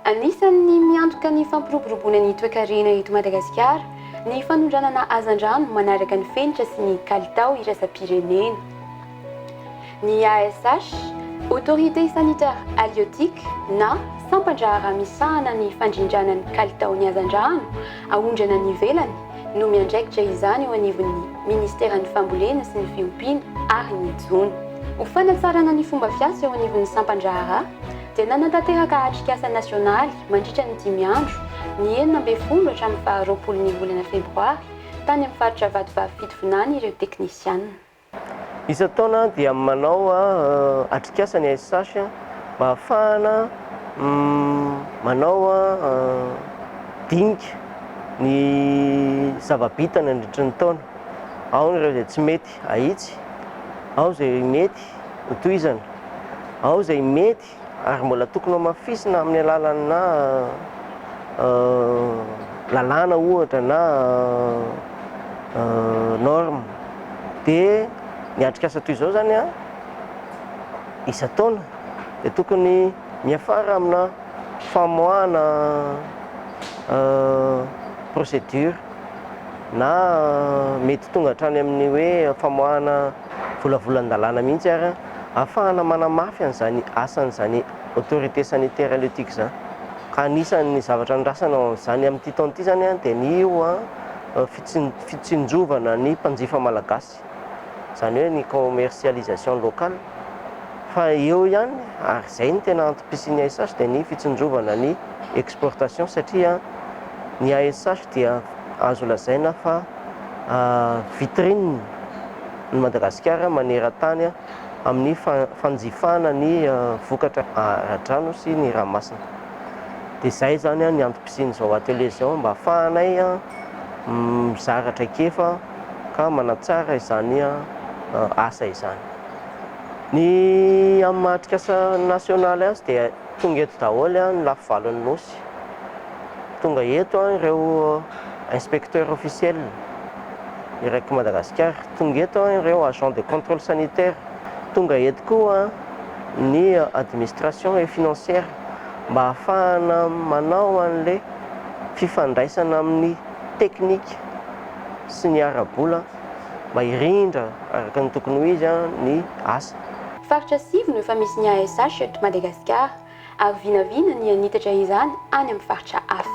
Anisan'ny miantoka ny fampiroboroboana ny toe-karena eto Madagasikara ny fanondranana hazan-drano manaraka ny fenitra sy ny kalitao iraisam-pirenena. Ny ASH, Autorité sanitaire halieutique na sampandraharaha misahana ny fandrindrana ny kalitaon'ny hazan-drano ahondrana ny ivelany no miandraikitra izany eo anivon'ny Ministeran'ny Fambolena sy ny Fiompiana ary ny Jona. Ho fanatsarana ny fomba fiasa eo anivon'ny sampandraharaha dia nanantanteraka atrikasa nasionaly mandritra ny 5 andro ny 9 hatramin'ny 20 ny volana febroary tany amin'ny faritra Vatovavy ireo teknisianina. Isan-taona dia manao atrikasa ny ASH mba ahafahana manao dinika ny zava-bitana nandritra ny taona. Ao ireo izay tsy mety ahitsy, ao izay mety hotohizana, ao izay mety ary mbola tokony hamafisina amin'ny alalana lalàna ohatra na norme. Dia ny atrikasa toy izao zany isan-taona dia tokony miafara amina famoahana procédure na mety tonga hatrany amin'ny hoe famoahana volavolan-dalàna mihitsy ary ahafahana manamafy an'izany asan'izany autorité sanitaire halieutique zany. Ka anisan'ny zavatra andrasana amin'izany amin'ity taona ity zany dia ny io fitsinjovana ny mpanjifa malagasy, izany hoe ny commercialisation locale. Fa eo ihany ary izay ny tena antom-pisian'ny ASH dia ny fitsinjovana ny exportation satria ny ASH dia azo lazaina fa vitrine ny Madagasikara maneran-tany amin'ny fanjifana ny vokatra ara-drano sy ny ranomasina. Dia izay zany ny antom-pisian'izao atelier izao mba ahafahanay mizara traikefa ka manatsara izany asa izany. Ny amin'ny atrikasa nasionaly azy dia tonga eto daholo ny lafivalon'ny nosy. Tonga eto ireo inspecteur officiel iraiky Madagasikara, tonga eto ireo agent de contrôle sanitaire, tonga eto koa ny administration et financière mba ahafahana manao an'ilay fifandraisana amin'ny teknika sy ny ara-bola mba hirindra araka ny tokony ho izy ny asa. Faritra 7 no efa misy ny ASH eto Madagasikara ary vinavina ny anitatra izany any amin'ny faritra hafa.